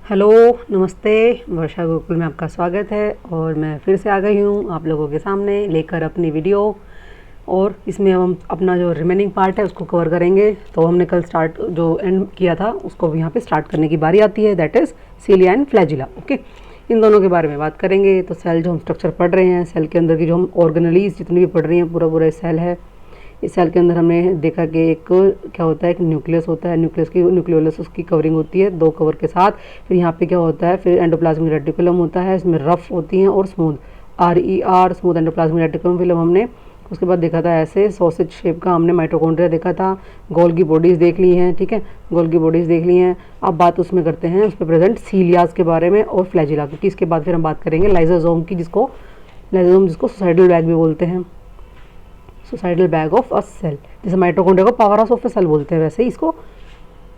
Hello, नमस्ते। वर्षा गुरुकुल में आपका स्वागत है और मैं फिर से आ गई हूँ आप लोगों के सामने लेकर अपनी वीडियो। और इसमें हम अपना जो रिमेनिंग पार्ट है उसको कवर करेंगे। तो हमने कल स्टार्ट जो एंड किया था उसको भी यहाँ पे स्टार्ट करने की बारी आती है, that is cilia and flagella. Okay, इन दोनों के बारे में बात करेंगे। तो सेल जो हम स्ट्रक्चर पढ़ रहे हैं, सेल के अंदर की जो हम ऑर्गेनलीज जितनी भी पढ़ रही हैं, पूरा पूरा सेल है। इस सेल के अंदर हमने देखा कि एक क्या होता है, एक न्यूक्लियस होता है। न्यूक्लियस की न्यूक्लियोलस उसकी कवरिंग होती है दो कवर के साथ। फिर यहाँ पे क्या होता है, फिर एंडोप्लाज्मिक रेटिकुलम होता है, इसमें रफ होती हैं और smooth, RER smooth endoplasmic reticulum film हमने उसके बाद देखा था ऐसे सॉसेज शेप का हमने माइटोकॉन्ड्रिया देखा था। गोल्गी बॉडीज़ देख ली हैं, ठीक है, गोल्गी बॉडीज़ देख ली हैं। अब बात उसमें करते हैं उस पर प्रेजेंट सीलियाज के बारे में और फ्लैजिला, क्योंकि इसके बाद फिर हम बात करेंगे लाइजोसोम की, जिसको सोसाइडल बैग भी बोलते हैं, suicidal bag of a cell. जैसे माइटोकॉन्ड्रिया को power house of a cell बोलते हैं, वैसे ही इसको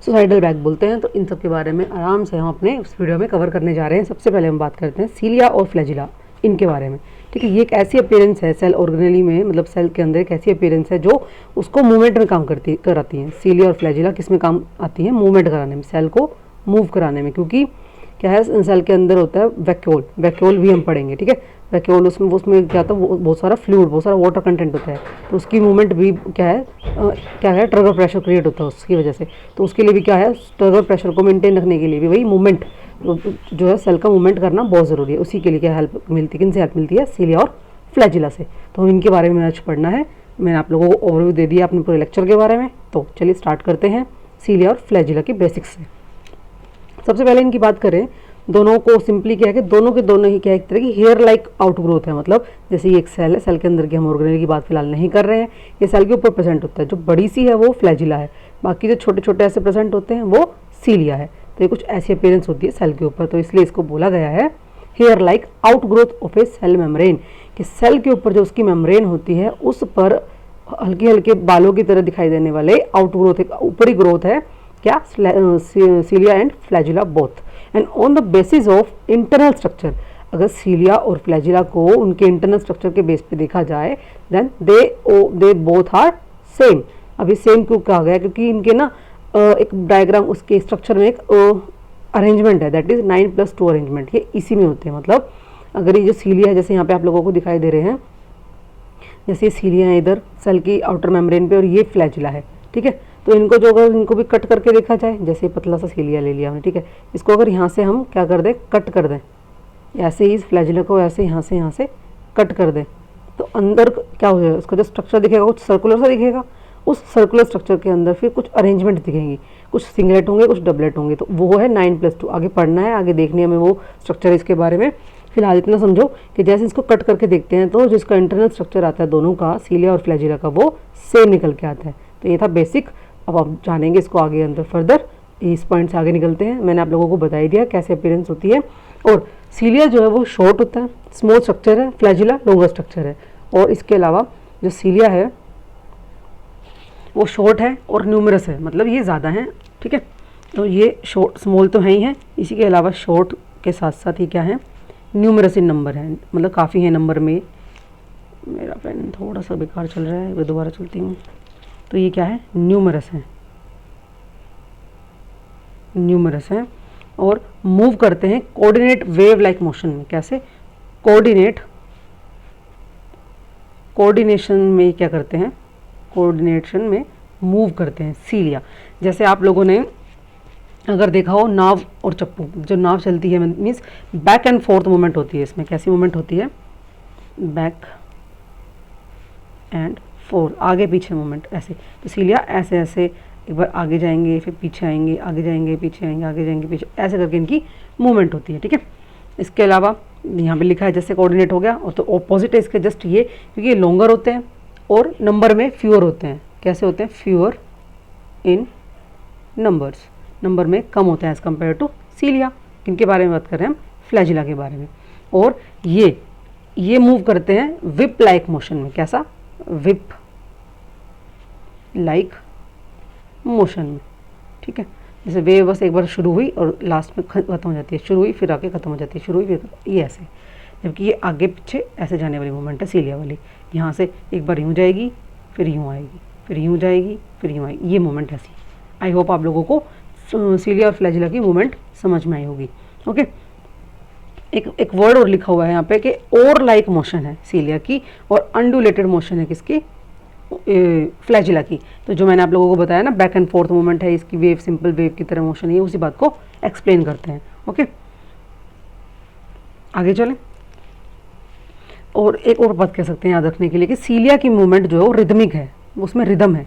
सोसाइडल बैग बोलते हैं। तो इन सब के बारे में आराम से हम अपने इस वीडियो में कवर करने जा रहे हैं। सबसे पहले हम बात करते हैं सीलिया और फ्लैजिला, इनके बारे में, ठीक है। ये एक ऐसी अपीयरेंस है सेल ऑर्गेनेली में, मतलब सेल के अंदर एक ऐसी अपीयरेंस है जो उसको मूवमेंट में काम कराती हैं। सीलिया और फ्लैजिला किस में काम आती हैं? मूवमेंट कराने में, सेल को मूव कराने में। क्योंकि क्या है, सेल के अंदर होता है वैक्यूल, वैक्यूल भी हम पढ़ेंगे, ठीक है। वैक्यूल उसमें क्या होता है, बहुत सारा फ्लूइड, बहुत सारा वाटर कंटेंट होता है, तो उसकी मूवमेंट भी क्या है, ट्रिगर प्रेशर क्रिएट होता है उसकी वजह से। तो उसके लिए भी क्या है, ट्रिगर प्रेशर को मेंटेन रखने के लिए भी वही मूवमेंट जो है, सेल का मूवमेंट करना बहुत ज़रूरी है। उसी के लिए क्या हेल्प मिलती है, किन से हेल्प मिलती है? सीलिया और फ्लैजिला से। तो इनके बारे में आज पढ़ना है। मैंने आप लोगों को ओवरव्यू दे दिया अपने पूरे लेक्चर के बारे में। तो चलिए स्टार्ट करते हैं सीलिया और फ्लैजिला की बेसिक्स से। सबसे पहले इनकी बात करें, दोनों को सिंपली क्या है कि दोनों के दोनों ही क्या है, एक तरह की हेयर लाइक आउटग्रोथ है। मतलब जैसे ये एक सेल है, सेल के अंदर की हम ऑर्गेनेल की बात फिलहाल नहीं कर रहे हैं, ये सेल के ऊपर प्रेजेंट होता है। जो बड़ी सी है वो फ्लैजिला है, बाकी जो छोटे छोटे ऐसे प्रेजेंट होते हैं वो सीलिया है। तो ये कुछ ऐसी अपीयरेंस होती है सेल के ऊपर, तो इसलिए इसको बोला गया है hair like outgrowth of a cell membrane, कि सेल के ऊपर जो उसकी मेम्ब्रेन होती है उस पर हल्के हल्के बालों की तरह दिखाई देने वाले आउटग्रोथ, एक ऊपरी ग्रोथ है क्या, सीलिया and flagella both. And on the basis of internal structure, अगर सीलिया और फ्लैजिला को उनके इंटरनल स्ट्रक्चर के बेस पे देखा जाए, then they both are same. अभी सेम क्यों कहा गया? क्योंकि इनके ना एक डायग्राम, उसके स्ट्रक्चर में एक अरेंजमेंट है, दैट इज 9+2 अरेंजमेंट, ये इसी में होते हैं। मतलब अगर ये जो सीलिया है, जैसे यहाँ पे आप लोगों को दिखाई दे रहे हैं, जैसे ये सीलिया है इधर सेल की आउटर मेम्ब्रेन पे और ये फ्लैजिला है, ठीक है। तो इनको जो अगर इनको भी कट करके देखा जाए, जैसे पतला सा सीलिया ले लिया हमने, ठीक है, इसको अगर यहाँ से हम क्या कर दें, कट कर दें, ऐसे ही इस फ्लैजिला को ऐसे यहाँ से कट कर दें, तो अंदर क्या हो जाएगा, उसका जो स्ट्रक्चर दिखेगा कुछ सर्कुलर सा दिखेगा। उस सर्कुलर स्ट्रक्चर के अंदर फिर कुछ अरेंजमेंट दिखेंगी, कुछ सिंगलेट होंगे, कुछ डबलेट होंगे। तो वो है 9+2। आगे पढ़ना है, आगे देखनी है हमें वो स्ट्रक्चर इसके बारे में। फिलहाल इतना समझो कि जैसे इसको कट करके देखते हैं तो जिसका इंटरनल स्ट्रक्चर आता है दोनों का, सीलिया और फ्लैजिला का, वो सेम निकल के आता है। तो ये था बेसिक। अब आप जानेंगे इसको आगे अंदर फर्दर, इस पॉइंट से आगे निकलते हैं। मैंने आप लोगों को बता ही दिया कैसे अपीयरेंस होती है। और सीलिया जो है वो शॉर्ट होता है, स्मॉल स्ट्रक्चर है, फ्लैजिला लॉन्गर स्ट्रक्चर है। और इसके अलावा जो सीलिया है वो शॉर्ट है और न्यूमरस है, मतलब ये ज़्यादा है, ठीक है। तो ये शॉर्ट स्मॉल तो है ही है, इसी के अलावा शॉर्ट के साथ साथ ही क्या है, न्यूमरस इन नंबर है, मतलब काफ़ी है नंबर में। मेरा पेन थोड़ा सा बेकार चल रहा है, मैं दोबारा चलती हूँ। तो ये क्या है, न्यूमरस है, न्यूमरस है। और मूव करते हैं कोऑर्डिनेट वेव लाइक मोशन में। कैसे? कोऑर्डिनेशन में क्या करते हैं, कोऑर्डिनेशन में मूव करते हैं सीलिया। जैसे आप लोगों ने अगर देखा हो नाव और चप्पू, जो नाव चलती है means back and fourth movement होती है इसमें। कैसी मूवमेंट होती है? बैक एंड फोर्थ, आगे पीछे मूवमेंट ऐसे। तो सीलिया ऐसे ऐसे एक बार आगे जाएंगे, फिर पीछे आएंगे, आगे जाएंगे, पीछे आएंगे, आगे जाएंगे, पीछे, ऐसे करके इनकी मूवमेंट होती है, ठीक है। इसके अलावा यहाँ पे लिखा है जैसे कोऑर्डिनेट हो गया, और तो ऑपोजिट है इसके जस्ट ये, क्योंकि ये लॉन्गर होते हैं और नंबर में फ्यूअर होते हैं। कैसे होते हैं? फ्यूअर इन नंबर्स, नंबर में कम होते हैं एज़ कम्पेयर टू सीलिया। इनके बारे में बात कर रहे हैं हम, फ्लैजिला के बारे में। और ये मूव करते हैं विप लाइक मोशन में। कैसा? विप लाइक मोशन में, ठीक है। जैसे वेव बस एक बार शुरू हुई और लास्ट में खत्म हो जाती है, शुरू हुई फिर आगे खत्म हो जाती है, शुरू हुई फिर ये ऐसे। जबकि ये आगे पीछे ऐसे जाने वाली मूवमेंट है सीलिया वाली। यहाँ से एक बार यूँ जाएगी, फिर यूँ आएगी, फिर यूँ जाएगी, फिर यूँ आएगी, ये मूवमेंट ऐसी। आई होप आप लोगों को सीलिया और फ्लैजिला की मूवमेंट समझ में आई होगी। ओके, एक वर्ड और लिखा हुआ है यहाँ पे कि और लाइक मोशन है सीलिया की और अनड्यूलेटेड मोशन है किसकी, फ्लैजिला की। तो जो मैंने आप लोगों को बताया ना, बैक एंड फोर्थ मूवमेंट है इसकी, वेव सिंपल वेव की तरह मोशन है, उसी बात को एक्सप्लेन करते हैं। ओके, आगे चलें। और एक और बात कह सकते हैं याद रखने के लिए कि सीलिया की मूवमेंट जो है वो रिदमिक है, उसमें रिदम है,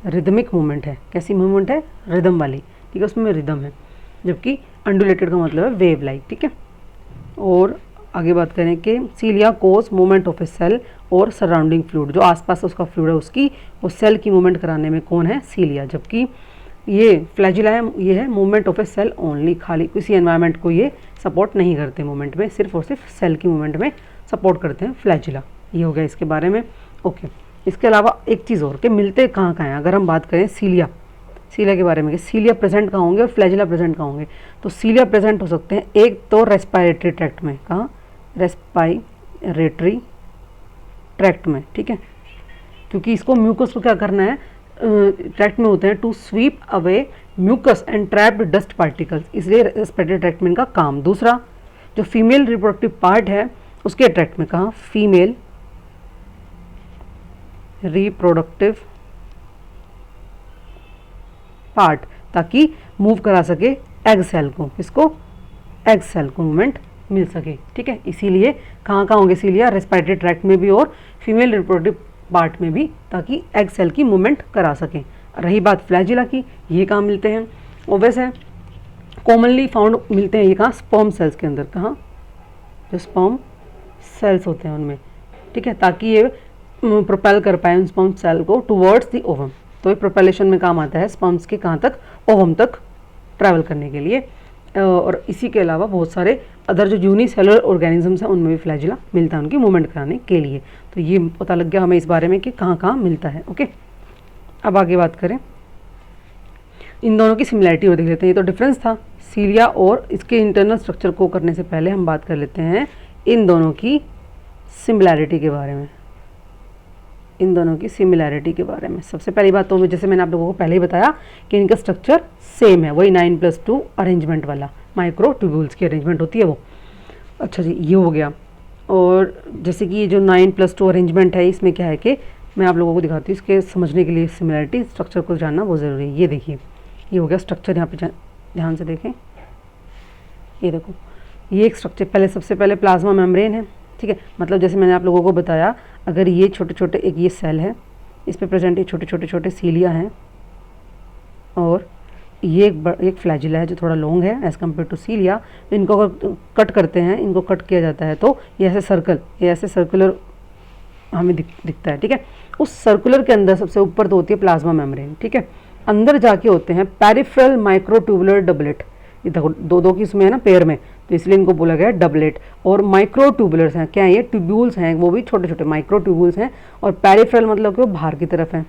रिदमिक मूवमेंट है। कैसी मूवमेंट है, रिदम वाली, ठीक है, उसमें रिदम है। जबकि अनड्यूलेटेड का मतलब है वेव लाइक, ठीक है। और आगे बात करें कि सीलिया कोज मूवमेंट ऑफ ए सेल और सराउंडिंग फ्लूइड, जो आसपास उसका फ्लूइड है उसकी, वो सेल की मूवमेंट कराने में कौन है, सीलिया। जबकि ये फ्लैजिला है, ये है movement of a cell only, खाली किसी एनवायरनमेंट को ये सपोर्ट नहीं करते मूवमेंट में, सिर्फ और सिर्फ सेल की मूवमेंट में सपोर्ट करते हैं फ्लैजिला। ये हो गया इसके बारे में। ओके, इसके अलावा एक चीज़ और कि मिलते कहाँ कहाँ हैं। अगर हम बात करें सीलिया के बारे में कि सीलिया प्रेजेंट कहाँ होंगे और फ्लैजिला प्रेजेंट कहाँ होंगे, तो सीलिया प्रेजेंट हो सकते हैं एक तो रेस्पायरेटरी ट्रैक्ट में, कहाँ, रेस्पायरेटरी ट्रैक्ट में, ठीक है, क्योंकि इसको म्यूकस को क्या करना है, ट्रैक्ट में होते हैं to sweep away mucus and trapped dust particles, इसलिए रेस्पायरेटरी ट्रैक्ट में इनका काम। दूसरा, जो फीमेल रिप्रोडक्टिव पार्ट है उसके ट्रैक्ट में, कहाँ, फीमेल रिप्रोडक्टिव पार्ट, ताकि मूव करा सके एग सेल को, किसको, एग सेल को मूवमेंट मिल सके, ठीक है। इसीलिए कहाँ कहाँ होंगे सीलिया, रेस्पायरेटरी ट्रैक्ट में भी और फीमेल रिप्रोडक्टिव पार्ट में भी, ताकि एग सेल की मूवमेंट करा सकें। रही बात फ्लैजिला की, ये कहाँ मिलते हैं, ओबेस है, कॉमनली फाउंड मिलते हैं ये कहाँ, स्पर्म सेल्स के अंदर, कहाँ, जो स्पर्म सेल्स होते हैं उनमें, ठीक है, ताकि ये प्रोपेल कर पाए उन स्पर्म सेल को टुवर्ड्स द ओवम। तो ये प्रोपेलेशन में काम आता है स्पर्म्स के कहाँ तक, ओवम तक ट्रैवल करने के लिए। और इसी के अलावा बहुत सारे अदर जो यूनिसेलुलर ऑर्गेनिजम्स हैं उनमें भी फ्लैजिला मिलता है उनकी मूवमेंट कराने के लिए। तो ये पता लग गया हमें इस बारे में कि कहाँ कहाँ मिलता है। ओके, अब आगे बात करें, इन दोनों की सिमिलैरिटी और देख लेते हैं। ये तो डिफरेंस था सीलिया और इसके इंटरनल स्ट्रक्चर को करने से पहले हम बात कर लेते हैं इन दोनों की सिमिलैरिटी के बारे में। इन दोनों की सिमिलैरिटी के बारे में सबसे पहली बात तो जैसे मैंने आप लोगों को पहले ही बताया कि इनका स्ट्रक्चर सेम है, वही 9+2 अरेंजमेंट वाला, माइक्रो ट्यूब्यूल्स की अरेंजमेंट होती है वो। अच्छा जी, ये हो गया। और जैसे कि ये जो 9+2 अरेंजमेंट है, इसमें क्या है कि मैं आप लोगों को दिखाती हूँ, इसके समझने के लिए सिमिलैरिटी स्ट्रक्चर को जानना बहुत ज़रूरी है। ये देखिए, ये हो गया स्ट्रक्चर, यहाँ पे ध्यान से देखें, ये देखो, ये एक स्ट्रक्चर, पहले सबसे पहले प्लाज्मा मेम्ब्रेन है, ठीक है, मतलब जैसे मैंने आप लोगों को बताया, अगर ये छोटे छोटे एक ये सेल है, इस पे प्रेजेंट ये छोटे छोटे छोटे सीलिया हैं, और ये एक फ्लैजिला है जो थोड़ा लॉन्ग है एज़ कम्पेयर टू सीलिया। तो इनको अगर कट करते हैं, इनको कट किया जाता है तो ये ऐसे सर्कल, ये ऐसे सर्कुलर हमें दिखता है, ठीक है। उस सर्कुलर के अंदर सबसे ऊपर तो होती है प्लाज्मा मेम्ब्रेन, ठीक है, अंदर जाके होते हैं पेरिफेरल माइक्रोट्यूबुलर डबलेट, ये देखो दो की इसमें है ना पेयर में, तो इसलिए इनको बोला गया डबलेट। और माइक्रो ट्यूबुलर्स हैं, क्या है ये, ट्यूब्यूल्स हैं, वो भी छोटे छोटे माइक्रो ट्यूब्यूल्स हैं। और पेरिफेरल मतलब कि वो बाहर की तरफ है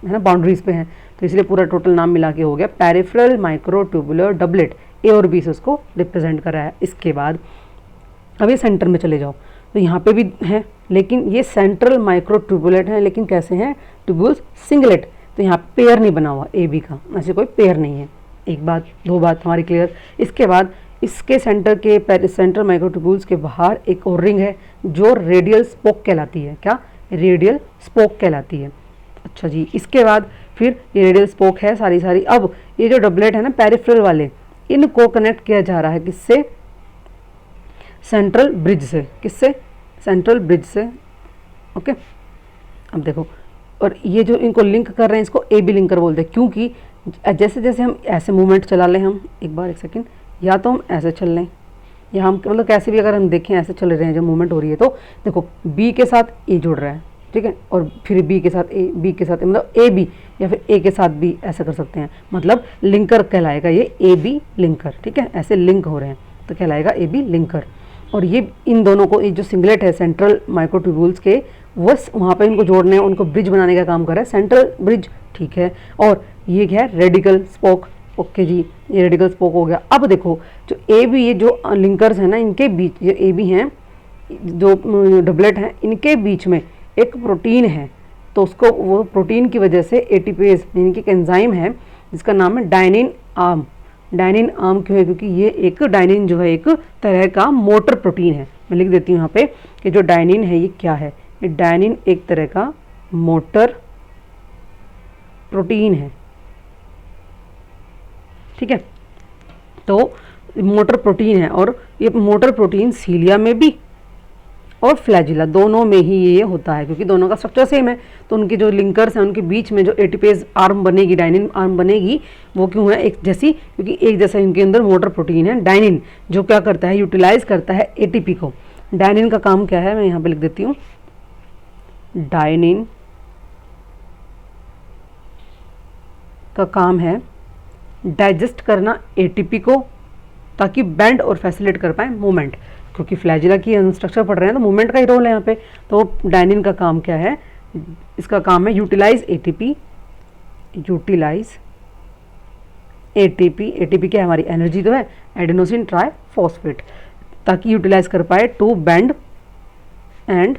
ना, बाउंड्रीज पे हैं, तो इसलिए पूरा टोटल नाम मिला के हो गया पेरिफेरल माइक्रो ट्यूबुलर डबलेट। ए और बी से उसको रिप्रेजेंट करा है। इसके बाद अब ये सेंटर में चले जाओ, तो यहाँ पे भी है, लेकिन ये सेंट्रल माइक्रो ट्यूबुलेट है, लेकिन कैसे हैं, ट्यूब्यूल्स सिंगलेट, तो यहाँ पेयर नहीं बना हुआ ए बी का, ऐसे कोई पेयर नहीं है। एक बात, दो बात हमारी क्लियर। इसके बाद इसके सेंटर के सेंट्रल माइक्रोट्यूब्यूल्स के बाहर एक और रिंग है जो रेडियल स्पोक कहलाती है, क्या, रेडियल स्पोक कहलाती है। अच्छा जी, इसके बाद फिर ये रेडियल स्पोक है सारी। अब ये जो डबलेट है ना पेरिफेरल वाले, इनको कनेक्ट किया जा रहा है किससे, सेंट्रल ब्रिज से, किससे, सेंट्रल ब्रिज से। ओके, अब देखो, और ये जो इनको लिंक कर रहे हैं इसको ए बी लिंकर बोलते हैं, क्योंकि जैसे जैसे हम ऐसे मूवमेंट चला लें, हम एक सेकेंड, या तो हम ऐसे चल लें, या हम मतलब कैसे भी अगर हम देखें ऐसे चल रहे हैं जब मूवमेंट हो रही है, तो देखो बी के साथ ए जुड़ रहा है, ठीक है, और फिर बी के साथ ए, बी के साथ मतलब ए बी, या फिर ए के साथ बी, ऐसा कर सकते हैं, मतलब लिंकर कहलाएगा ये ए बी लिंकर, ठीक है, ऐसे लिंक हो रहे हैं तो कहलाएगा ए बी लिंकर। और ये इन दोनों को, ये जो सिंगलेट है सेंट्रल माइक्रोट्यूब्यूल्स के, वो वहाँ पे इनको जोड़ने, उनको ब्रिज बनाने का काम कर रहा है सेंट्रल ब्रिज, ठीक है। और ये क्या है, रेडिकल स्पोक। ओके जी, ये रेडिकल स्पोक हो गया। अब देखो जो ए बी, ये जो लिंकर्स हैं ना, इनके बीच, ये ए बी हैं जो डबलेट हैं, इनके बीच में एक प्रोटीन है, तो उसको वो प्रोटीन की वजह से एटीपेज यानी कि एक एंजाइम है जिसका नाम है डायनिन आर्म। डाइनिन आर्म क्यों है? क्योंकि ये एक डाइनिन जो है एक तरह का मोटर प्रोटीन है। मैं लिख देती हूँ यहाँ पे कि जो डाइनिन है ये क्या है। ये डाइनिन एक तरह का मोटर प्रोटीन है, ठीक है। तो मोटर प्रोटीन है और ये मोटर प्रोटीन सीलिया में भी और फ्लैजिला दोनों में ही ये होता है, क्योंकि दोनों का स्ट्रक्चर सेम है। तो उनके जो लिंकर्स हैं उनके बीच में जो एटीपेज आर्म बनेगी, डाइनिन आर्म बनेगी, वो क्यों है? एक जैसी, क्योंकि एक जैसा इनके अंदर मोटर प्रोटीन है डाइनिन, जो क्या करता है? यूटिलाइज करता है एटीपी को। डाइनिन का काम क्या है? मैं यहाँ पे लिख देती हूँ, डाइनिन का काम है डाइजेस्ट करना एटीपी को, ताकि बैंड और फैसिलिटेट कर पाए मूवमेंट। क्योंकि फ्लैजिला की स्ट्रक्चर पढ़ रहे हैं तो मूवमेंट का ही रोल है यहाँ पे। तो डाइनिन का काम क्या है? इसका काम है utilise ATP, utilise ATP. ATP क्या है? हमारी एनर्जी तो है, एडेनोसिन ट्राइफॉस्फेट, ताकि यूटिलाइज कर पाए to bend and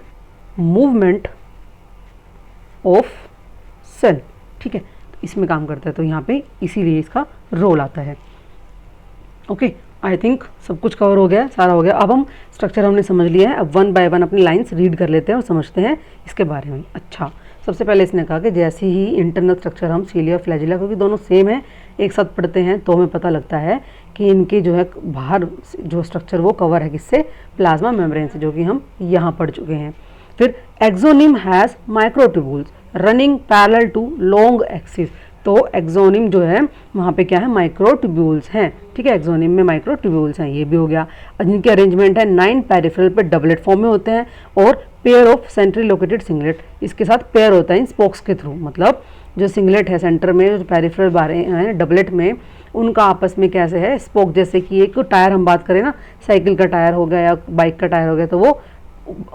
movement of cell, ठीक है। इसमें काम करता है, तो यहाँ पे इसीलिए इसका रोल आता है। ओके, आई थिंक सब कुछ कवर हो गया, सारा हो गया। अब हम स्ट्रक्चर हमने समझ लिया है, अब वन बाय वन अपनी लाइंस रीड कर लेते हैं और समझते हैं इसके बारे में। अच्छा, सबसे पहले इसने कहा कि जैसे ही इंटरनल स्ट्रक्चर हम सीलिया फ्लैजिला, क्योंकि दोनों सेम है, एक साथ पढ़ते हैं तो हमें पता लगता है कि इनके जो है बाहर जो स्ट्रक्चर वो कवर है किससे? प्लाज्मा मेम्ब्रेन से, जो कि हम यहाँ पढ़ चुके हैं। फिर axoneme has microtubules running parallel to long axis. तो एक्सोनिम जो है वहाँ पे क्या है? माइक्रोट्यूब्यूल्स हैं, ठीक है। एक्सोनिम में माइक्रोट्यूब्यूल्स हैं, ये भी हो गया। जिनके अरेंजमेंट है 9 पेरिफेरल पे डबलेट फॉर्म में होते हैं और pair of centrally located singlet, इसके साथ पेयर होता है इन स्पोक्स के थ्रू। मतलब जो सिंगलेट है सेंटर में, जो पेरिफेरल बारे हैं डबलेट में, उनका आपस में कैसे है? स्पोक, जैसे कि एक टायर हम बात करें ना, साइकिल का टायर हो गया या बाइक का टायर हो गया, तो वो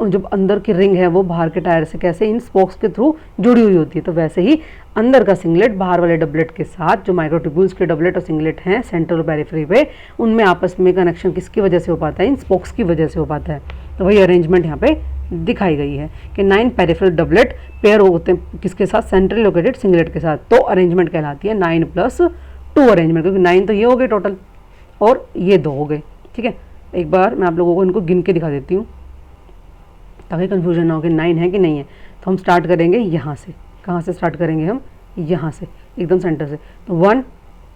जब अंदर की रिंग है वो बाहर के टायर से कैसे इन स्पोक्स के थ्रू जुड़ी हुई होती है, तो वैसे ही अंदर का सिंगलेट बाहर वाले डबलेट के साथ, जो माइक्रोट्यूब्यूल्स के डबलेट और सिंगलेट हैं सेंट्रल और पेरिफेरी पे, उनमें आपस में कनेक्शन किसकी वजह से हो पाता है? इन स्पोक्स की वजह से हो पाता है। तो वही अरेंजमेंट यहाँ पे दिखाई गई है कि 9 पेरिफेरल डबलेट पेयर होते हैं किसके साथ? सेंट्रल लोकेटेड सिंगलेट के साथ। तो अरेंजमेंट कहलाती है 9+2 अरेंजमेंट, क्योंकि 9 तो ये हो गए टोटल और ये 2 हो गए, ठीक है। एक बार मैं आप लोगों को इनको गिन के दिखा देती हूँ ताकि कंफ्यूजन ना हो कि 9 है कि नहीं है। तो हम स्टार्ट करेंगे यहाँ से। कहाँ से स्टार्ट करेंगे हम? यहाँ से, एकदम सेंटर से। तो 1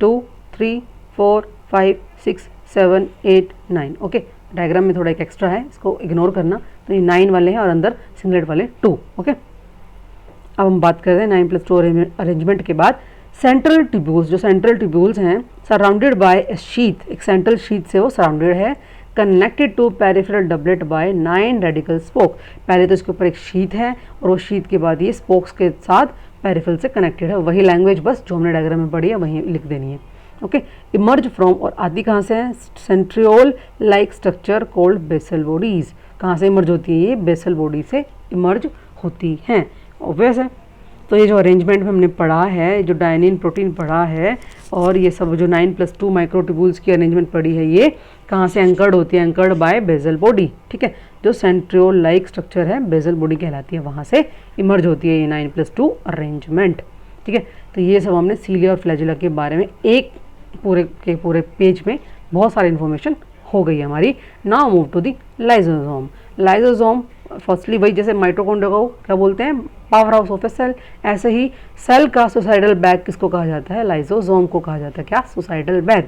2 3 4 5 6 7 8 9। ओके, डायग्राम में थोड़ा एक एक्स्ट्रा है, इसको इग्नोर करना। तो ये 9 वाले हैं और अंदर सिंगलेट वाले 2। ओके, अब हम बात कर रहे हैं 9+2 अरेंजमेंट के बाद सेंट्रल ट्यूब्यूल्स। जो सेंट्रल ट्यूब्यूल्स हैं सराउंडेड बाय ए शीथ, एक सेंट्रल शीथ से वो सराउंडेड है, connected to peripheral doublet by 9 radical spoke. पहले तो इसके ऊपर एक शीथ है और वो शीथ के बाद ये स्पोक्स के साथ पेरिफेरल से कनेक्टेड है। वही लैंग्वेज बस जो हमने डायग्राम में पढ़ी है वहीं लिख देनी है। ओके, इमर्ज फ्रॉम, और आदि कहाँ से है? Centriole like structure called basal bodies. कहाँ से इमर्ज होती है? ये बेसल बॉडी से इमर्ज होती हैं, ऑब्वियस है। तो ये जो अरेंजमेंट में हमने पढ़ा है, जो डायनिन प्रोटीन पढ़ा है और ये सब जो 9+2 माइक्रोट्यूब्यूल्स की अरेंजमेंट पढ़ी है, ये कहाँ से एंकर्ड होती है? एंकर्ड बाय बेसल बॉडी, ठीक है। जो सेंट्रियोल लाइक स्ट्रक्चर है बेसल बॉडी कहलाती है, वहाँ से इमर्ज होती है ये 9+2 अरेंजमेंट, ठीक है। तो ये सब हमने सीलिया और फ्लैजिला के बारे में एक पूरे के पूरे पेज में बहुत सारी इन्फॉर्मेशन हो गई है हमारी। Now move to the lysosome. Lysosome firstly वही जैसे माइटोकॉन्ड्रिया को क्या बोलते हैं? Power house of a cell. ऐसे ही सेल का सुसाइडल बैग किसको कहा जाता है? लाइसोसोम को कहा जाता है। क्या? Suicidal bag.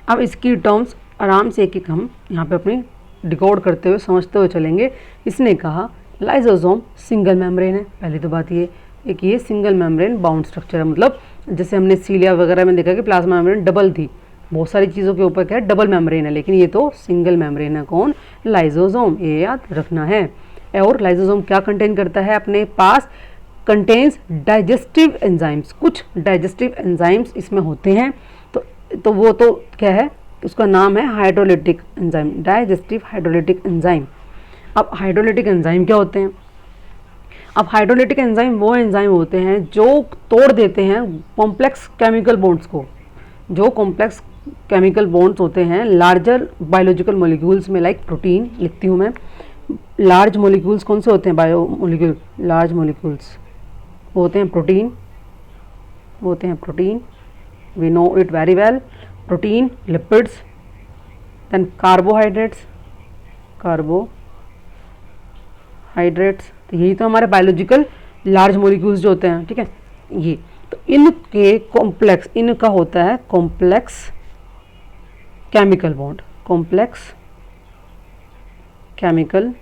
अब इसकी टर्म्स आराम से एक एक हम यहाँ पे अपनी डिकोड करते हुए समझते हुए चलेंगे। इसने कहा लाइसोसोम सिंगल मेम्ब्रेन है, पहली तो बात ये एक, ये सिंगल मेम्ब्रेन बाउंड स्ट्रक्चर है। मतलब जैसे हमने सीलिया वगैरह में देखा कि प्लाज्मा मेम्ब्रेन डबल थी, बहुत सारी चीज़ों के ऊपर क्या है? डबल मेम्ब्रेन है, लेकिन ये तो सिंगल मेम्ब्रेन है। कौन? लाइसोसोम, ये याद रखना है। और लाइसोसोम क्या कंटेन करता है अपने पास? Contains digestive enzymes. कुछ डाइजेस्टिव एंजाइम्स इसमें होते हैं, तो वो तो क्या है? उसका नाम है hydrolytic enzyme, digestive hydrolytic enzyme. अब हाइड्रोलिटिक एंजाइम क्या होते हैं? अब हाइड्रोलिटिक एंजाइम वो एंजाइम होते हैं जो तोड़ देते हैं कॉम्प्लेक्स केमिकल बॉन्ड्स को। जो कॉम्प्लेक्स केमिकल बॉन्ड्स होते हैं लार्जर बायोलॉजिकल मॉलिक्यूल्स में, लाइक प्रोटीन लिखती हूँ मैं। लार्ज मॉलिक्यूल्स कौन से होते हैं? बायो मॉलिक्यूल, लार्ज मॉलिक्यूल्स वो होते हैं प्रोटीन, वो होते हैं protein, we know it very well, protein, lipids, then carbohydrates, तो यही तो हमारे बायोलॉजिकल लार्ज मॉलिक्यूल्स जो होते हैं, ठीक है। ये तो इनके कॉम्प्लेक्स, इनका होता है complex chemical bond, complex chemical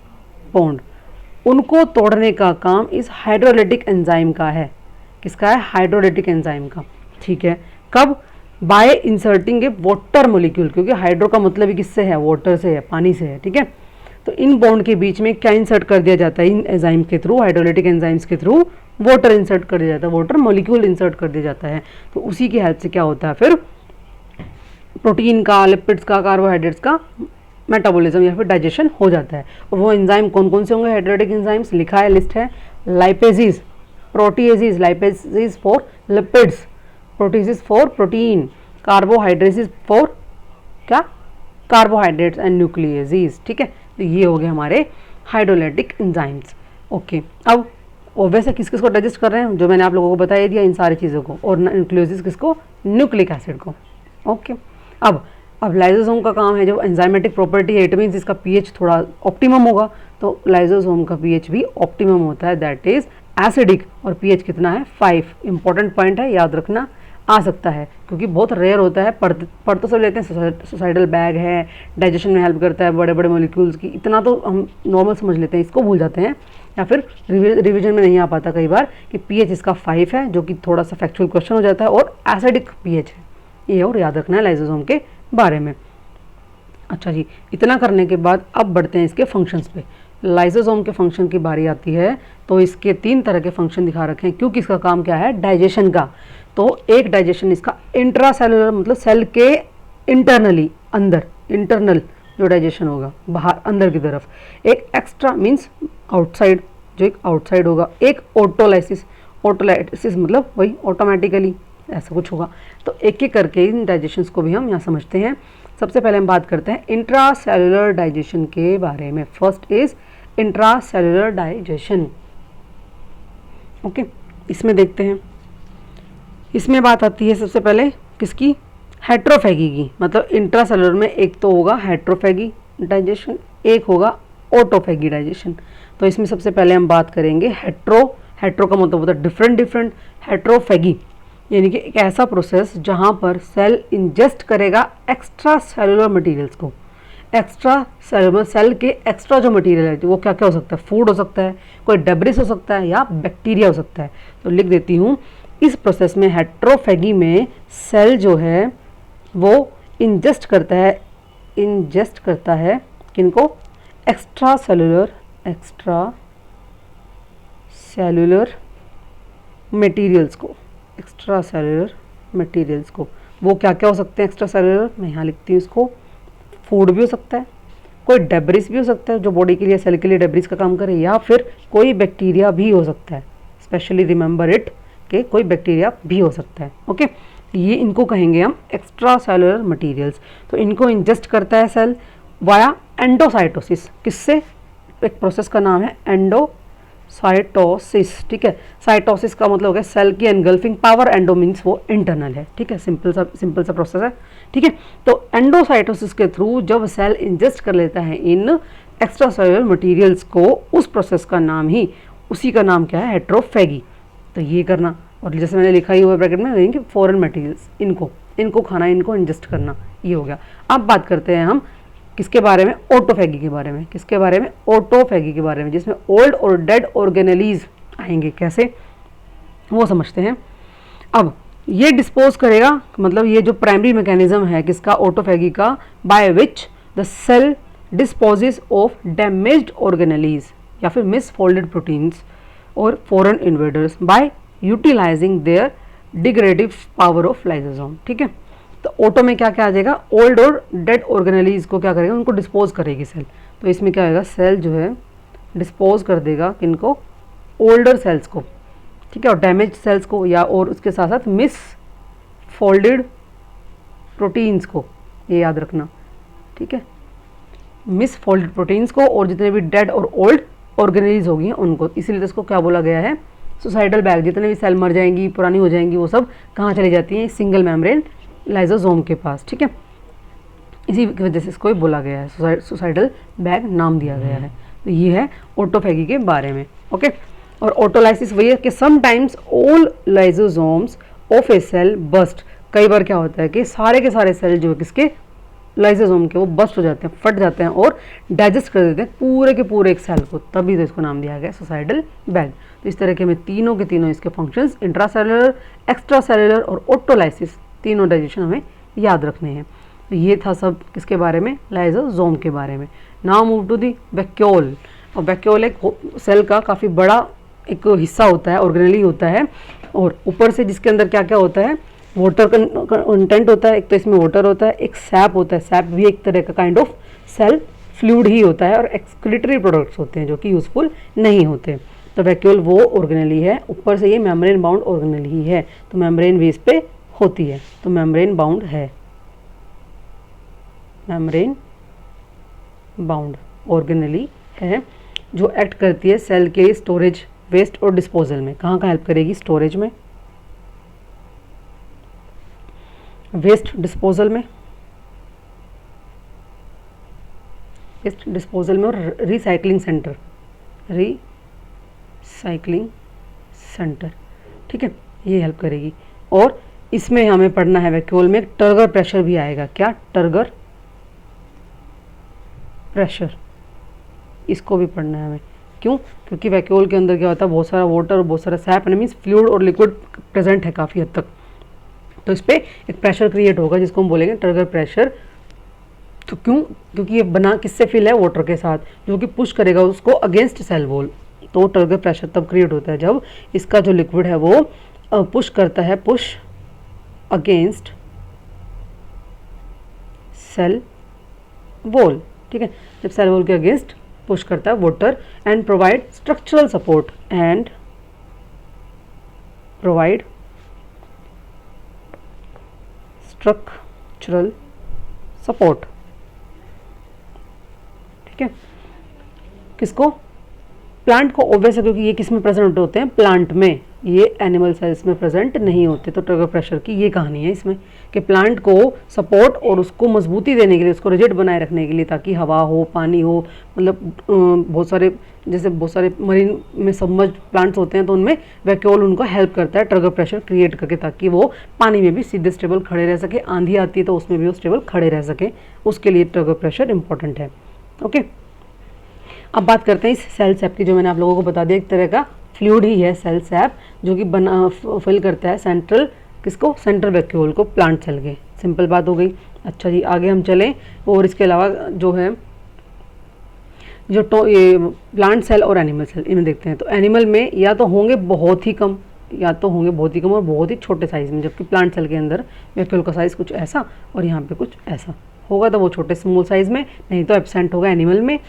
bond, उनको तोड़ने का काम इस हाइड्रोलाइटिक एंजाइम का है। किसका है? हाइड्रोलाइटिक एंजाइम का, ठीक है। कब? बाय इंसर्टिंग ए वाटर मॉलिक्यूल, क्योंकि हाइड्रो का मतलब ही किससे है? वाटर से है, पानी से है, ठीक है। तो इन बॉन्ड के बीच में क्या इंसर्ट कर दिया जाता है? इन एंजाइम के थ्रू, हाइड्रोलाइटिक एंजाइम्स के थ्रू वाटर इंसर्ट कर दिया जाता है, वाटर मॉलिक्यूल इंसर्ट कर दिया जाता है। तो उसी की हेल्प से क्या होता है फिर? प्रोटीन का, लिपिड्स का, कार्बोहाइड्रेट्स का मेटाबॉलिज्म या फिर डाइजेशन हो जाता है। और वो एंजाइम कौन कौन से होंगे? हाइड्रोलाइटिक एंजाइम्स लिखा है, लिस्ट है, lipases, proteases, lipases for lipids, proteases for protein, carbohydrases for क्या? कार्बोहाइड्रेट्स एंड न्यूक्लियेजेस, ठीक है। तो ये हो गए हमारे हाइड्रोलाइटिक एंजाइम्स। ओके, अब वैसे किस किस को डाइजेस्ट कर रहे हैं? जो मैंने आप लोगों को बताया दिया, इन सारी चीज़ों को। और न्यूक्लियोसिस किसको? न्यूक्लिक एसिड को। ओके, अब लाइसोसोम का काम है, जो एंजाइमेटिक प्रॉपर्टी है, इट मीन्स इसका पीएच थोड़ा ऑप्टिमम होगा। तो लाइसोसोम का पीएच भी ऑप्टिमम होता है, दैट इज एसिडिक। और पीएच कितना है? 5। इंपॉर्टेंट पॉइंट है, याद रखना, आ सकता है, क्योंकि बहुत रेयर होता है। पढ़ तो सब लेते हैं, सुसाइडल बैग है, डाइजेशन में हेल्प करता है बड़े बड़े मॉलिक्यूल्स की, इतना तो हम नॉर्मल समझ लेते हैं, इसको भूल जाते हैं, या फिर रिवीजन में नहीं आ पाता कई बार कि पीएच इसका 5 है, जो कि थोड़ा सा फैक्चुअल क्वेश्चन हो जाता है, और एसिडिक पीएच है ये, और याद रखना है लाइसोसोम के बारे में। अच्छा जी, इतना करने के बाद अब बढ़ते हैं इसके फंक्शंस पे। लाइसोसोम के फंक्शन की बारी आती है, तो इसके 3 तरह के फंक्शन दिखा रखे हैं, क्योंकि इसका काम क्या है? डाइजेशन का। तो एक डाइजेशन इसका इंट्रासेलुलर, मतलब सेल के इंटरनली, अंदर, इंटरनल जो डाइजेशन होगा, बाहर अंदर की तरफ। एक एक्स्ट्रा मीन्स आउटसाइड, जो एक आउटसाइड होगा। एक ऑटोलाइसिस, ऑटोलाइसिस मतलब वही ऑटोमेटिकली ऐसा कुछ होगा। तो एक एक करके इन डाइजेशंस को भी हम यहाँ समझते हैं। सबसे पहले हम बात करते हैं इंट्रासेलुलर डाइजेशन के बारे में। First is intracellular digestion. Okay, इसमें देखते हैं, इसमें बात आती है सबसे पहले किसकी? हेट्रोफैगी की। मतलब इंट्रासेलुलर में एक तो होगा हेट्रोफैगी डाइजेशन, एक होगा ऑटोफैगी डाइजेशन। तो इसमें सबसे पहले हम बात करेंगे हेट्रो का मतलब होता है डिफरेंट। हेट्रोफैगी यानी कि एक ऐसा प्रोसेस जहाँ पर सेल इंजेस्ट करेगा एक्स्ट्रा सेलुलर मटीरियल्स को। एक्स्ट्रा सेलुलर, सेल के एक्स्ट्रा जो मटीरियल है, वो क्या क्या हो सकता है? फूड हो सकता है, कोई डेब्रिस हो सकता है, या बैक्टीरिया हो सकता है। तो लिख देती हूँ, इस प्रोसेस में हेट्रोफैगी में सेल जो है वो इंजेस्ट करता है किनको? एक्स्ट्रा सेलुलर मटीरियल्स को। एक्स्ट्रा सेलुलर मटीरियल्स को, वो क्या क्या हो सकते हैं एक्स्ट्रा सेलुलर? मैं यहाँ लिखती हूँ इसको, फूड भी हो सकता है, कोई डेब्रिस भी हो सकता है जो बॉडी के लिए, सेल के लिए डेब्रिस का काम करे, या फिर कोई बैक्टीरिया भी हो सकता है। स्पेशली रिमेंबर इट कि कोई बैक्टीरिया भी हो सकता है। ओके, ये इनको कहेंगे हम एक्स्ट्रा सेलुलर मटीरियल्स। तो इनको इंजेस्ट करता है सेल वाया एंडोसाइटोसिस। किससे? एक प्रोसेस का नाम है एंडोसाइटोसिस, ठीक है। साइटोसिस का मतलब हो गया सेल की एनगल्फिंग पावर, एंडो मीन्स वो इंटरनल है, ठीक है। सिंपल सा प्रोसेस है, ठीक है। तो एंडोसाइटोसिस के थ्रू जब सेल इंजेस्ट कर लेता है इन एक्स्ट्रा सेलुलर मटीरियल्स को, उस प्रोसेस का नाम ही, उसी का नाम क्या है? हेट्रोफैगी। तो ये करना, और जैसे मैंने लिखा ही हुआ ब्रैकेट में कि फॉरेन मटीरियल्स, इनको खाना, इनको इंजेस्ट करना, ये हो गया। अब बात करते हैं हम किसके बारे में? ऑटोफैगी के बारे में। किसके बारे में? ऑटोफैगी के बारे में, जिसमें ओल्ड और डेड ऑर्गेनेलीज आएंगे। कैसे? वो समझते हैं। अब ये डिस्पोज करेगा, मतलब ये जो प्राइमरी मैकेनिज्म है किसका? ऑटोफैगी का, by which the cell disposes of damaged organelles या फिर मिसफोल्डेड प्रोटीन्स और foreign invaders by utilising their degradative power of lysosome, ठीक है। तो ऑटो में क्या क्या आ जाएगा? ओल्ड और डेड ऑर्गेनेलीज को क्या करेगा? उनको डिस्पोज करेगी सेल। तो इसमें क्या होगा? सेल जो है डिस्पोज कर देगा किनको? ओल्डर सेल्स को, ठीक है, और डैमेज सेल्स को, या और उसके साथ साथ मिस फोल्डेड प्रोटीन्स को, ये याद रखना, ठीक है। मिस फोल्डेड प्रोटीन्स को, और जितने भी डेड और ओल्ड ऑर्गेनेलीज होगी उनको, इसीलिए इसको क्या बोला गया है? सुसाइडल बैग, जितने भी सेल मर जाएंगी, पुरानी हो जाएंगी, वो सब कहाँ चली जाती हैं? सिंगल मेम्ब्रेन लाइसोसोम के पास, ठीक है। इसी की वजह से इसको बोला गया है, सुसाइडल बैग नाम दिया गया है। तो ये है ऑटोफैगी के बारे में, ओके। और ऑटोलाइसिस वही है कि sometimes all lysosomes of a cell burst, कई बार क्या होता है कि सारे के सारे सेल जो है किसके, लाइसोसोम के, वो बस्ट हो जाते हैं, फट जाते हैं और डाइजेस्ट कर देते हैं पूरे के पूरे एक सेल को, तभी तो इसको नाम दिया गया सुसाइडल बैग। तो इस तरह के हमें तीनों के तीनों इसके फंक्शंस, इंट्रासेलुलर, एक्स्ट्रासेलुलर और ऑटोलाइसिस, तीनों डाइजेशन हमें याद रखने हैं। तो ये था सब किसके बारे में? लाइसोसोम के बारे में। Now move to the vacuole. और वैक्यूल एक सेल का काफ़ी बड़ा एक हिस्सा होता है, ऑर्गेनेली होता है, और ऊपर से जिसके अंदर क्या क्या होता है? वाटर कंटेंट होता है, एक तो इसमें वाटर होता है, एक सैप होता है, सैप भी एक तरह का काइंड ऑफ सेल फ्लूइड ही होता है, और एक्सक्रीटरी प्रोडक्ट्स होते हैं जो कि यूजफुल नहीं होते। तो वैक्यूल वो ऑर्गेनेली है, ऊपर से ये मेम्ब्रेन बाउंड ऑर्गेनेली ही है, तो मेम्ब्रेन बेस पे होती है, तो मेम्ब्रेन बाउंड है, मेम्ब्रेन बाउंड ऑर्गेनेली है, जो एक्ट करती है सेल के स्टोरेज, वेस्ट और डिस्पोजल में। कहाँ हेल्प करेगी? स्टोरेज में, वेस्ट डिस्पोजल में, वेस्ट डिस्पोजल में, और रिसाइकलिंग सेंटर, रिसाइकलिंग सेंटर, ठीक है, ये हेल्प करेगी। और इसमें हमें पढ़ना है वैक्यूल में टर्गर प्रेशर भी आएगा। क्या? टर्गर प्रेशर, इसको भी पढ़ना है हमें। क्यों? क्योंकि वैक्यूल के अंदर क्या होता है? बहुत सारा वाटर और बहुत सारा सैप, मीन्स फ्लूइड और लिक्विड प्रेजेंट है काफ़ी हद तक, तो इस पर एक प्रेशर क्रिएट होगा जिसको हम बोलेंगे टर्गर प्रेशर। तो क्यों? क्योंकि ये बना किससे फिल है? वाटर के साथ, जो कि पुश करेगा उसको अगेंस्ट सेल वॉल। तो टर्गर प्रेशर तब क्रिएट होता है जब इसका जो लिक्विड है वो पुश करता है, पुश अगेंस्ट सेल वॉल, ठीक है, जब सेल वॉल के अगेंस्ट पुश करता है water, and provide structural support, and provide structural support, ठीक है, किसको? प्लांट को, ऑब्वियस है, क्योंकि ये किस में प्रेजेंट होते हैं? प्लांट में, ये एनिमल सेल्स में प्रेजेंट नहीं होते। तो टर्गर प्रेशर की ये कहानी है इसमें कि प्लांट को सपोर्ट और उसको मजबूती देने के लिए, उसको रिजिड बनाए रखने के लिए, ताकि हवा हो, पानी हो, मतलब बहुत सारे, जैसे बहुत सारे मरीन में सबमर्ज्ड प्लांट्स होते हैं, तो उनमें वैक्यूल उनको हेल्प करता है टर्गर प्रेशर क्रिएट करके, ताकि वो पानी में भी सीधे स्टेबल खड़े रह सके, आंधी आती है तो उसमें भी वो स्टेबल खड़े रह सके, उसके लिए टर्गर प्रेशर इंपॉर्टेंट है, ओके। अब बात करते हैं इस सेल सैप की, जो मैंने आप लोगों को बता दिया, एक तरह का फ्लूइड ही है सेल सैप, जो कि फिल करता है सेंट्रल, किसको? सेंट्रल वैक्यूल को, प्लांट सेल के। सिंपल बात हो गई। अच्छा जी, आगे हम चलें, और इसके अलावा जो है जो ये प्लांट सेल और एनिमल सेल, इनमें देखते हैं। तो एनिमल में या तो होंगे बहुत ही कम, या तो होंगे बहुत ही कम और बहुत ही छोटे साइज़ में, जबकि प्लांट सेल के अंदर वैक्यूल का साइज़ कुछ ऐसा और यहाँ पे कुछ ऐसा होगा, तो वो छोटे स्मॉल साइज़ में, नहीं तो एब्सेंट होगा एनिमल में,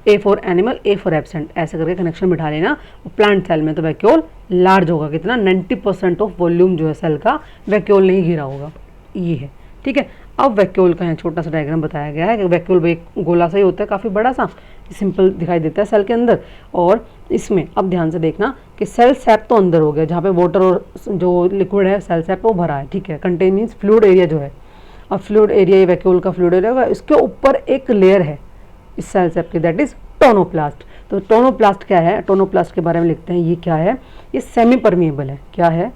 A for animal, A for absent, ऐसे करके कनेक्शन बिठा लेना। और प्लांट सेल में तो वैक्यूल लार्ज होगा, कितना? 90% ऑफ वॉल्यूम जो है सेल का वैक्यूल नहीं घिरा होगा, ये है, ठीक है। अब वैक्यूल का यहाँ छोटा सा डायग्राम बताया गया है कि वैक्यूल एक गोला सा ही होता है, काफ़ी बड़ा सा, सिंपल दिखाई देता है सेल के अंदर। और इसमें अब ध्यान से देखना कि सेल सैप तो अंदर हो गया, जहाँ पे वाटर और जो लिक्विड है सेल सैप वो भरा है, ठीक है, कंटेन मीन्स फ्लूइड एरिया जो है। अब फ्लूइड एरिया, ये वैक्यूल का फ्लूइड एरिया होगा, इसके ऊपर एक लेयर है इस सेल सैप की, दैट इज टोनोप्लास्ट। तो टोनोप्लास्ट क्या है? टोनोप्लास्ट के बारे में लिखते हैं, ये क्या है? ये सेमी परमिएबल है। क्या है?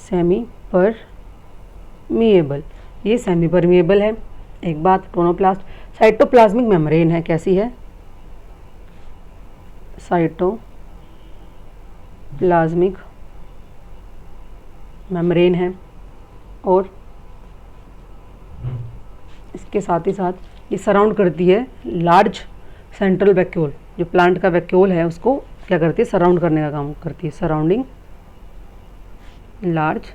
सेमी परमिएबल, ये सेमी परमिएबल है। एक बात, टोनोप्लास्ट। साइटोप्लाज्मिक मेम्ब्रेन है, कैसी है? साइटोप्लाज्मिक मेम्ब्रेन है, और इसके साथ ही साथ ये सराउंड करती है लार्ज सेंट्रल वैक्यूल, जो प्लांट का वैक्यूल है उसको क्या करती है? सराउंड करने का काम करती है, surrounding large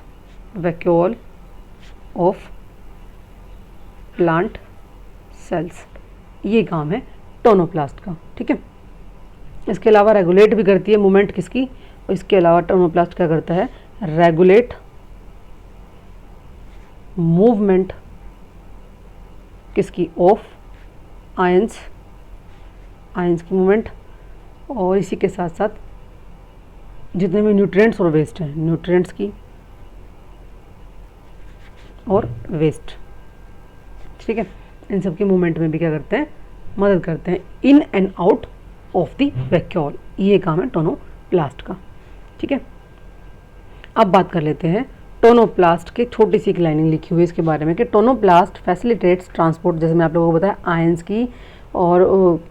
vacuole of plant cells, ये काम है टोनोप्लास्ट का, ठीक है। इसके अलावा रेगुलेट भी करती है मूवमेंट किसकी? और इसके अलावा टोनोप्लास्ट क्या करता है? रेगुलेट मूवमेंट किसकी? ऑफ आयंस, आयंस की मूवमेंट। और इसी के साथ साथ जितने भी न्यूट्रिएंट्स और वेस्ट हैं, न्यूट्रिएंट्स की और वेस्ट, ठीक है, इन सब के मूवमेंट में भी क्या करते हैं, मदद करते हैं, in and out of the vacuole. ये काम है टोनोप्लास्ट का, ठीक है। अब बात कर लेते हैं टोनोप्लास्ट की छोटी सी एक लाइनिंग लिखी हुई है इसके बारे में कि टोनोप्लास्ट फैसिलिटेट्स ट्रांसपोर्ट, जैसे मैं आप लोगों को बताया, आयंस की और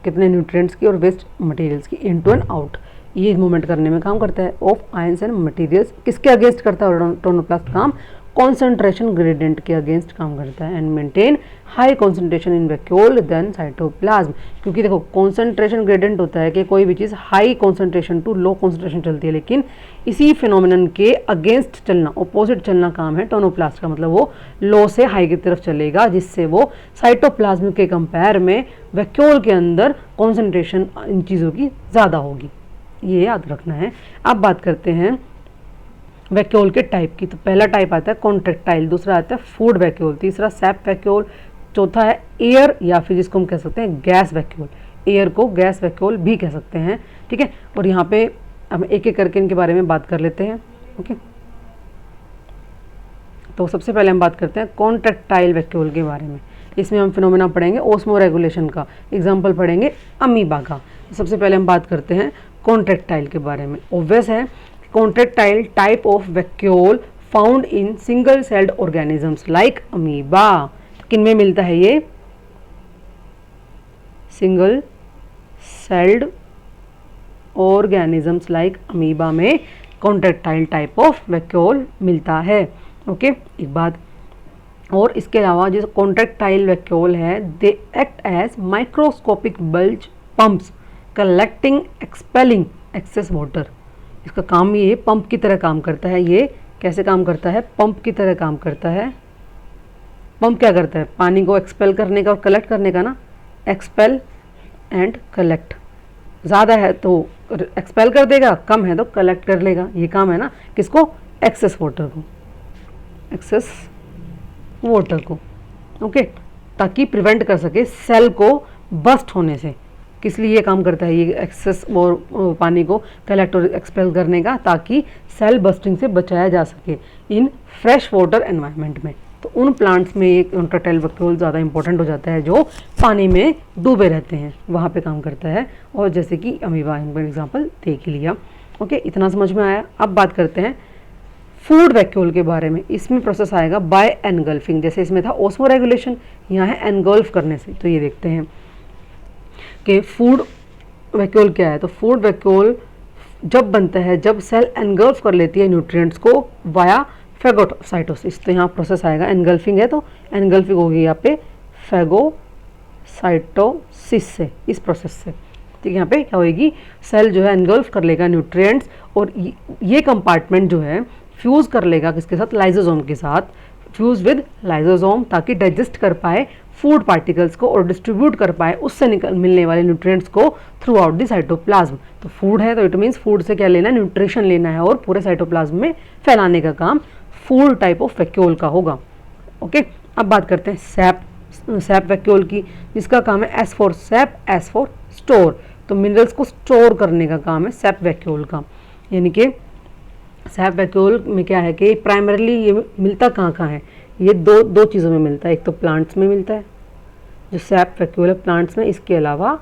कितने न्यूट्रिएंट्स की और वेस्ट मटेरियल्स की इनटू एंड आउट, ये मूवमेंट करने में काम करता है, ऑफ आयंस एंड मटेरियल्स। किसके अगेंस्ट करता है टोनोप्लास्ट काम, कॉन्सेंट्रेशन ग्रेडियंट के अगेंस्ट काम करता है, and maintain high concentration in vacuole than cytoplasm. क्योंकि देखो कॉन्सेंट्रेशन ग्रेडियंट होता है कि कोई भी चीज़ high concentration to low concentration चलती है, लेकिन इसी फिनोमिनन के अगेंस्ट चलना, अपोजिट चलना काम है टोनोप्लास्ट का, मतलब वो लो से हाई की तरफ चलेगा, जिससे वो साइटोप्लाज्म के कंपेयर में वैक्यूल के अंदर कॉन्सेंट्रेशन इन चीज़ों की ज़्यादा होगी, ये याद रखना है। अब बात करते हैं वैक्यूल के टाइप की। तो पहला टाइप आता है कॉन्ट्रैक्टाइल, दूसरा आता है फूड वैक्यूल, तीसरा सैप वैक्यूल, चौथा है एयर या फिर जिसको हम कह सकते हैं गैस वैक्यूल। एयर को गैस वैक्यूल भी कह सकते हैं, ठीक है। और यहाँ पे हम एक एक करके इनके बारे में बात कर लेते हैं, ओके। तो सबसे पहले हम बात करते हैं कॉन्ट्रैक्टाइल वैक्यूल के बारे में। इसमें हम फिनोमेना पढ़ेंगे ओस्मो रेगुलेशन का, एग्जाम्पल पढ़ेंगे अमीबा का। सबसे पहले हम बात करते हैं कॉन्ट्रैक्टाइल के बारे में। ऑब्वियस है contractile type of vacuole found in single celled organisms like amoeba. किन में मिलता है ये, single celled organisms like amoeba में कॉन्ट्रैक्टाइल टाइप ऑफ वैक्यूल मिलता है, ओके। एक बात और इसके अलावा जो कॉन्ट्रैक्टाइल वैक्यूल है, they act as microscopic bulge pumps collecting expelling excess water. इसका काम ये पंप की तरह काम करता है। ये कैसे काम करता है, पंप की तरह काम करता है। पंप क्या करता है, पानी को एक्सपेल करने का और कलेक्ट करने का ना, एक्सपेल एंड कलेक्ट। ज़्यादा है तो एक्सपेल कर देगा, कम है तो कलेक्ट कर लेगा। ये काम है ना किसको, एक्सेस वाटर को, एक्सेस वाटर को, ओके, ताकि प्रिवेंट कर सके सेल को बस्ट होने से। किस लिए ये काम करता है ये एक्सेस और पानी को कलेक्ट और एक्सपेल करने का, ताकि सेल बस्टिंग से बचाया जा सके इन फ्रेश वाटर एनवायरनमेंट में। तो उन प्लांट्स में ये कॉन्ट्रैक्टाइल वैक्यूल ज़्यादा इंपॉर्टेंट हो जाता है जो पानी में डूबे रहते हैं, वहाँ पे काम करता है। और जैसे कि अमीबा एग्जाम्पल देख लिया, ओके, इतना समझ में आया। अब बात करते हैं फूड वैक्यूल के बारे में। इसमें प्रोसेस आएगा बाय एनगल्फिंग, जैसे इसमें था ओस्मो रेगुलेशन, यहाँ है एनगल्फ करने से। तो ये देखते हैं कि फूड वैक्यूल क्या है। तो फूड वैक्यूल जब बनता है जब सेल एनगल्फ कर लेती है न्यूट्रिएंट्स को वाया फेगोसाइटोसिस। तो यहाँ प्रोसेस आएगा, एनगल्फिंग है तो एनगल्फिंग होगी यहाँ पे फेगोसाइटोसिस से, इस प्रोसेस से। ठीक है, यहाँ पे क्या होगी, सेल जो है एनगल्फ कर लेगा न्यूट्रिएंट्स, और ये कंपार्टमेंट जो है फ्यूज़ कर लेगा किसके साथ, लाइजोसोम के साथ, फ्यूज विद लाइजोसोम, ताकि डाइजेस्ट कर पाए फूड पार्टिकल्स को और डिस्ट्रीब्यूट कर पाए उससे मिलने वाले न्यूट्रिएंट्स को थ्रू आउट द साइटोप्लाज्म। तो फूड है तो इट मीन्स फूड से क्या लेना है, न्यूट्रिशन लेना है और पूरे साइटोप्लाज्म में फैलाने का काम फूड टाइप ऑफ वैक्यूल का होगा। ओके, अब बात करते हैं सैप वैक्यूल की, जिसका काम है S for SAP, S for store. तो मिनरल्स को स्टोर करने का काम है सैप वैक्यूल का। यानी कि सैप वैक्यूल में क्या है कि प्राइमरली ये मिलता कहाँ है, ये दो चीज़ों में मिलता है। एक तो प्लांट्स में मिलता है जो सैप वैक्यूल है प्लांट्स में, इसके अलावा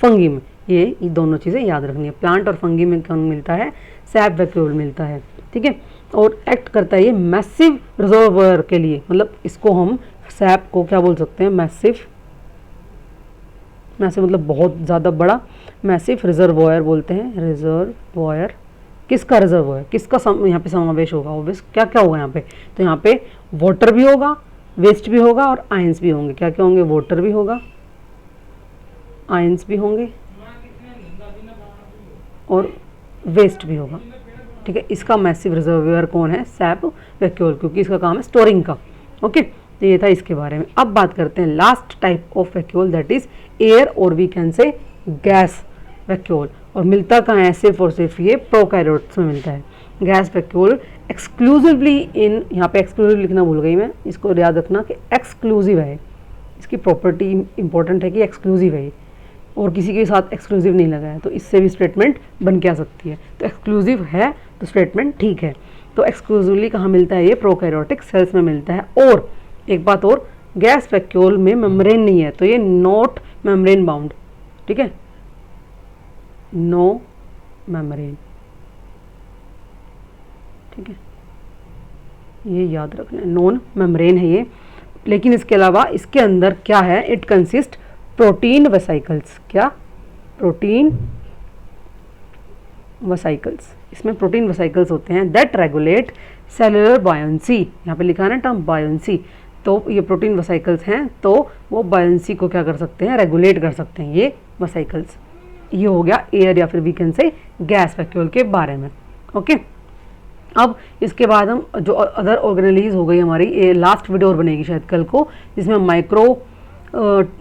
फंगी में। ये दोनों चीज़ें याद रखनी है, प्लांट और फंगी में कौन मिलता है, सैप वैक्यूल मिलता है। ठीक है, और एक्ट करता है ये मैसिव रिजर्वोयर के लिए, मतलब इसको हम सैप को क्या बोल सकते हैं, मैसिव मतलब बहुत ज़्यादा बड़ा, मैसिव रिजर्वोयर बोलते हैं। रिजर्वोयर किसका, रिजर्वोयर किसका यहाँ पे समावेश होगा, ऑब्वियस क्या क्या होगा यहाँ पे, तो यहाँ पे वाटर भी होगा, वेस्ट भी होगा और आयंस भी होंगे। क्या क्या होंगे, वाटर भी होगा, आयंस भी होंगे और वेस्ट भी होगा। ठीक है, इसका मैसिव रिजर्वोयर कौन है, सैप वैक्यूल, क्योंकि इसका काम है स्टोरिंग का। ओके, तो ये था इसके बारे में। अब बात करते हैं last type of vacuole, that is air और we can say gas vacuole. और मिलता कहाँ है, सिर्फ और सिर्फ ये प्रोकैरियोट्स में मिलता है गैस वैक्यूल एक्सक्लूसिवली इन, यहाँ पे एक्सक्लूसिव लिखना भूल गई मैं, इसको याद रखना कि एक्सक्लूसिव है, इसकी प्रॉपर्टी इंपॉर्टेंट है कि एक्सक्लूसिव है, और किसी के साथ एक्सक्लूसिव नहीं लगा है, तो इससे भी स्टेटमेंट बन के आ सकती है। तो एक्सक्लूसिव है तो स्टेटमेंट ठीक है। तो एक्सक्लूसिवली कहाँ मिलता है, ये प्रोकैरियोटिक सेल्स में मिलता है। और एक बात और, गैस वैक्यूल में मेम्ब्रेन नहीं है, तो ये नॉट मेम्ब्रेन बाउंड, ठीक है, नो मेम्ब्रेन, ठीक है, ये याद रखना है, नॉन मेम्ब्रेन है ये। लेकिन इसके अलावा इसके अंदर क्या है, इट कंसिस्ट प्रोटीन वेसाइकल्स, क्या, प्रोटीन वेसाइकल्स, इसमें प्रोटीन वेसाइकल्स होते हैं दैट रेगुलेट सेलुलर बायोंसी, यहाँ पे लिखा है ना टर्म बायोंसी, तो ये प्रोटीन वेसाइकल्स हैं, तो वो बायोंसी को क्या कर सकते हैं, रेगुलेट कर सकते हैं ये वेसाइकल्स। ये हो गया एयर या फिर we can say gas vacuole के बारे में। ओके, अब इसके बाद हम जो अदर ऑर्गेनेलीज हो गई हमारी, ये लास्ट वीडियो और बनेगी शायद कल को, जिसमें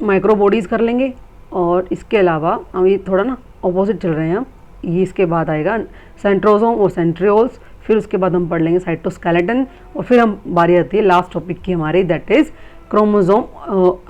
माइक्रो बॉडीज़ कर लेंगे। और इसके अलावा हम ये थोड़ा ना ऑपोजिट चल रहे हैं हम, ये इसके बाद आएगा सेंट्रोसोम और सेंट्रियोल्स, फिर उसके बाद हम पढ़ लेंगे साइटोस्केलेटन, और फिर हम बारी आती है लास्ट टॉपिक की हमारी, दैट इज़ क्रोमोसोम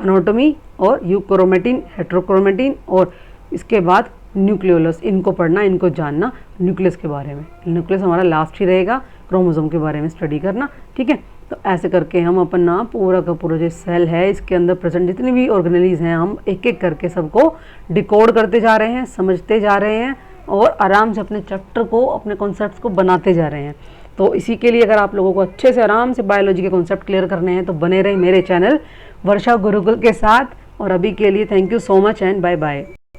एनाटॉमी और यूक्रोमेटिन, हेट्रोक्रोमेटिन, और इसके बाद न्यूक्लियोलस। इनको पढ़ना, इनको जानना, न्यूक्लियस के बारे में। न्यूक्लियस हमारा लास्ट ही रहेगा, क्रोमोसोम के बारे में स्टडी करना, ठीक है। तो ऐसे करके हम अपना पूरा का पूरा जो सेल है, इसके अंदर प्रेजेंट जितनी भी ऑर्गेनेलीज हैं, हम एक एक करके सबको डिकोड करते जा रहे हैं, समझते जा रहे हैं, और आराम से अपने चैप्टर को, अपने कॉन्सेप्ट्स को बनाते जा रहे हैं। तो इसी के लिए अगर आप लोगों को अच्छे से आराम से बायोलॉजी के कॉन्सेप्ट क्लियर करने हैं, तो बने रहे मेरे चैनल वर्षा गुरुकुल के साथ। और अभी के लिए thank you so much and bye bye.